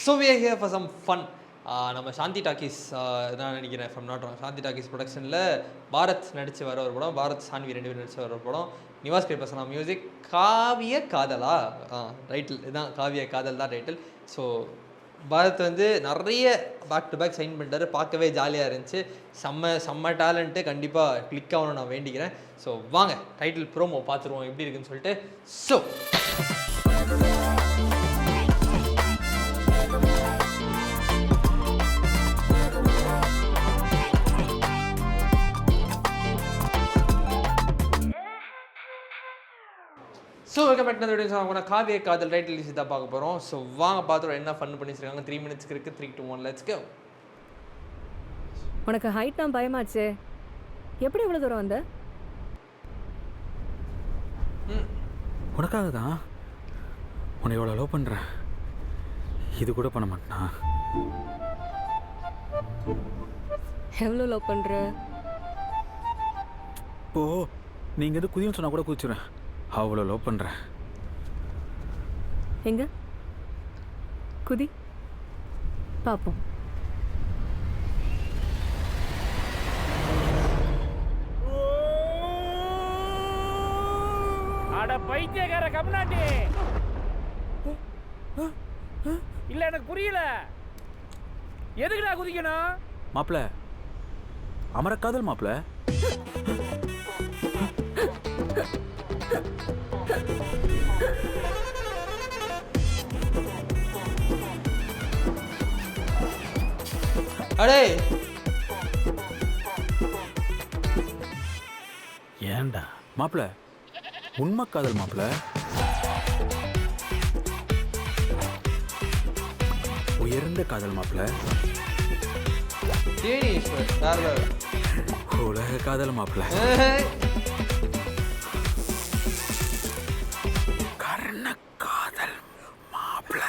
So we are here for some fun. நம்ம Shanti talkies நான் நினைக்கிறேன் from not wrong, Shanti talkies ப்ரொடக்ஷனில் பாரத் நடித்து வர ஒரு படம், பாரத் சான்வி 2 பேர் நடித்து வர ஒரு படம். நிவாஸ் பே பசனா மியூசிக், காவிய காதலா டைட்டில் இதுதான், காவிய காதல் தான் டைட்டில். ஸோ பாரத் வந்து நிறைய பேக் டு பேக் சைன் பண்ணிட்டாரு, பார்க்கவே ஜாலியாக இருந்துச்சு. செம்ம டேலண்ட்டு, கண்டிப்பாக கிளிக் ஆகணும்னு நான் வேண்டிக்கிறேன். ஸோ வாங்க டைட்டில் ப்ரோமோ பார்த்துருவோம் எப்படி இருக்குன்னு சொல்லிட்டு. So welcome back to video. அவங்க காவிய காதல் டைட்டில் லிஸ்ட் தான் பார்க்க போகிறோம். ஸோ வாங்க பார்த்துருவோம் என்ன ஃபன் பண்ணி வச்சிருக்காங்க. 3 மினிட்ஸ்க்கு இருக்குது. 3, 2, 1 லெட்ஸ் கோ. உனக்கு ஹைட் தான் பயமாச்சே, எப்படி இவ்வளோ தூரம் வந்த? உனக்காக தான் உன்னை எவ்வளோ லவ் பண்ணுறேன், இது கூட பண்ண மாட்டேனா? எவ்வளோ லவ் பண்ணுற? இப்போது நீங்கள் எது குதின்னு சொன்னால் கூட குதிச்சுறேன், அவ்வளோ லவ் பண்ணுறேன். எங்க குதி பார்ப்போம். அட பைத்தியக்கார கம்நாட்டி, இல்ல எனக்கு புரியல, எதுக்குடா குதிக்கணும்? மாப்பிள்ள, அமரக்காதல் மாப்பிள்ள. அடே ஏன்டா மாப்பிள்ள, உண்மை காதல் மாப்பிள்ள, உயர்ந்த காதல் மாப்பிள்ள, உலக காதல் மாப்பிள்ள, கர்ண காதல் மாப்பிள்ள.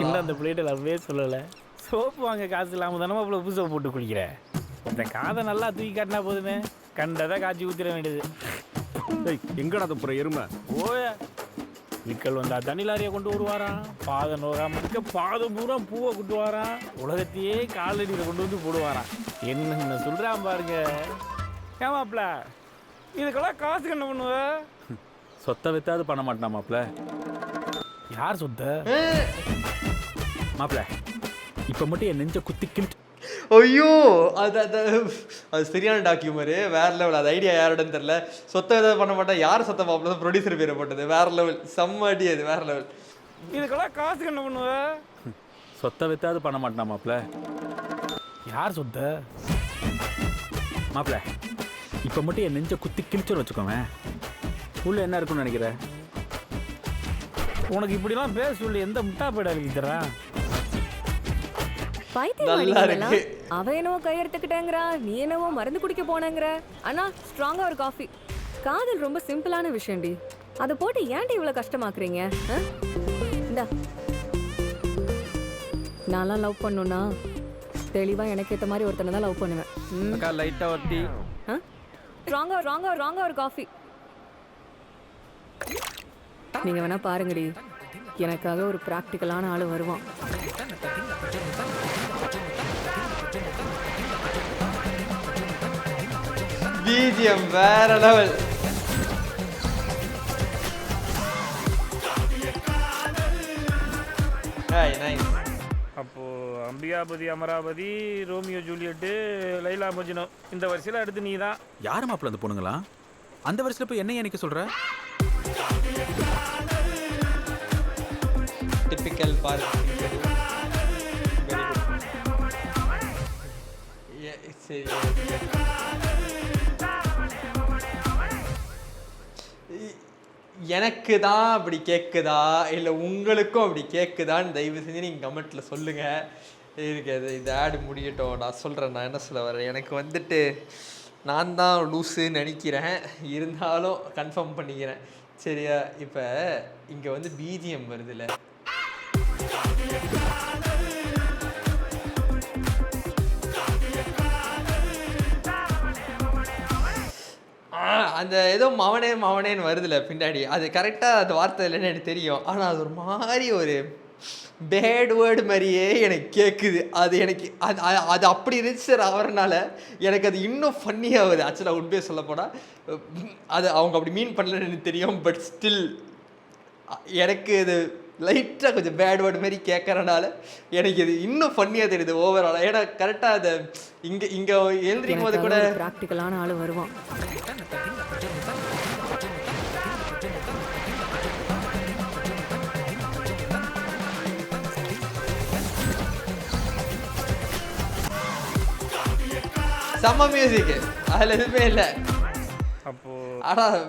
இன்னும் அந்த பிளேட்டை லவ்வே சொல்லலை. சோப்பு வாங்க காசு இல்லாமல் தானே அவ்வளோ புதுசாக போட்டு குளிக்கிறேன். இந்த காதை நல்லா தூக்கி காட்டினா போதுமே, கண்டதை காய்ச்சி ஊற்றிட வேண்டியது. எங்கடா தப்புற எருமை? ஓய விக்கல் வந்தா தண்ணி லாரியை கொண்டு வருவாராம், பாதம் நோகாம இருக்க பாதம் பூரா பூவை கொண்டு வாரான், உலகத்தையே காலடியில் கொண்டு வந்து போடுவாராம். என்னென்ன சொல்கிறான் பாருங்க. ஏமாப்ல இதுக்கெல்லாம் காசுக்கு என்ன பண்ணுவ? சொத்தை வித்தாவது பண்ண மாட்டேனா மாப்பிள்ள? யார் சொத்த மாப்பிள்ள? இப்போ மட்டும் என் நெஞ்ச குத்தி கிழிச்சு. ஐயோ, அது சரியான டாக்யூமரு, வேற லெவல். அது ஐடியா யாரோடன்னு தெரில. சொத்தை எதாவது பண்ண மாட்டேன், யார் சொத்தை மாப்பிள்ள? ப்ரொடியூசர் பேரை போட்டது, வேற லெவல். செம்ம அடி, அது வேற லெவல். இதுக்கெல்லாம் காசுக்கு என்ன பண்ணுவ? சொத்தை வித்தாவது பண்ண மாட்டேனா மாப்பிள்ள? யார் சொத்த மாப்பிள்ள? இப்போ மட்டும் என் நெஞ்ச குத்தி கிழிச்சுன்னு வச்சுக்கோவேன், உள்ள என்ன இருக்குன்னு நினைக்கிறேன்? உனக்கு இப்படிலாம் பேச சொல்லி எந்த முட்டா போய்டா இருக்கிறான்? அவ என்னவோ கையெடுத்துக்கிட்டேங்கிறா, நீ என்னவோ மருந்து குடிக்க போனேங்கிற. அண்ணா ஸ்ட்ராங்கா ஒரு காஃபி. காதல் ரொம்ப சிம்பிளான விஷயம்டி, அதை போட்டு ஏன்டி இவ்வளவு கஷ்டமாக்குறீங்க? இந்தா, நான்லாம் லவ் பண்ணுனா தெளிவா எனக்கு ஏற்ற மாதிரி ஒருத்தனை தான் லவ் பண்ணுவேன். ஸ்ட்ராங்கா ஒரு காஃபி. நீங்க வேணா பாருங்கடி, எனக்காக ஒரு பிராக்டிக்கலான ஆளு வருவான். பிஜிஎம் வேற லெவல். அப்போ அம்பிகாபதி, அமராவதி, ரோமியோ ஜூலியட்டு, லைலா மஜ்னு, இந்த வரிசையில் அடுத்து நீ தான். யார் மாப்பிள்ள அந்த பொண்ணுங்களா? அந்த வரிசையில் போய் என்ன எனக்கு சொல்ற? டிபிக்கல் பாரு. எனக்கு தான் அப்படி கேட்குதா இல்லை உங்களுக்கும் அப்படி கேட்குதான்னு தயவு செஞ்சு நீங்கள் கமெண்ட்டில் சொல்லுங்கள். இருக்குது இந்த ஆடு முடியட்டும், நான் சொல்கிறேன். நான் என்ன சொல்ல வரேன், எனக்கு வந்துட்டு நான் தான் லூஸுன்னு நினைக்கிறேன், இருந்தாலும் கன்ஃபார்ம் பண்ணிக்கிறேன். சரியா? இப்போ இங்கே வந்து பிஜிஎம் வருதுல்ல, அந்த ஏதோ மவனேன்னு வருதுல பின்னாடி, அது கரெக்டாக அந்த வார்த்தை இல்லைன்னு எனக்கு தெரியும். ஆனால் அது ஒரு மாதிரி ஒரு பேட் வேர்டு மாதிரியே எனக்கு கேட்குது. அது எனக்கு அது அப்படி ரிஜிஸ்டர் ஆகிறனால எனக்கு அது இன்னும் ஃபன்னியாகுது. ஆக்சுவலாக உண்மையாக சொல்லப்போனால் அது அவங்க அப்படி மீன் பண்ணலன்னு எனக்கு தெரியும். பட் ஸ்டில் எனக்கு இது லைட்டாக கொஞ்சம் பேட் வேர்டு மாதிரி கேட்கறனால எனக்கு இது இன்னும் ஃபன்னியாக தெரியுது ஓவராலாக. ஏன்னா கரெக்டாக அதை இங்கே எழுந்திரிக்கும் போது கூட ப்ராக்டிக்கலான ஆள் வருவான். செம்ம மியூசிக்கு, அதில் எதுவுமே இல்லை. அப்போது ஆனால்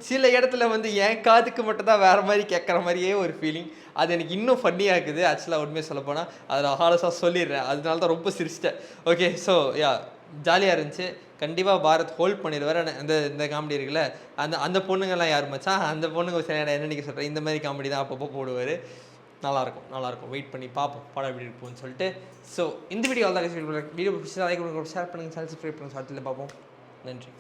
சில இடத்துல வந்து என் காதுக்கு மட்டும் தான் வேறு மாதிரி கேட்குற மாதிரியே ஒரு ஃபீலிங். அது எனக்கு இன்னும் ஃபன்னியாக இருக்குது. ஆக்சுவலாக உண்மையாக சொல்லப்போனால் அதில் ஹாலஸாக சொல்லிடுறேன், அதனால தான் ரொம்ப சிரிச்சிட்டேன். ஓகே, ஸோ ஜாலியாக இருந்துச்சு. கண்டிப்பாக பாரத் ஹோல்ட் பண்ணிடுவார். இந்த காமெடி இருக்குல்ல, அந்த பொண்ணுங்கள்லாம் யார் மச்சான், அந்த பொண்ணுங்க சரியான என்ன நீங்கள் சொல்கிறேன், இந்த மாதிரி காமெடி தான் அப்பப்போ போடுவார். நல்லாயிருக்கும். வெயிட் பண்ணி பார்ப்போம் படம் எப்படி இருக்கும்னு சொல்லிட்டு. ஸோ இந்த வீடியோ தான் வீடியோ பிடிச்சா லைக் பண்ணுங்கள், ஷேர் பண்ணுங்கள், சப்ஸ்கிரைப் பண்ணுங்கள். பார்த்துட்டு பார்ப்போம். நன்றி.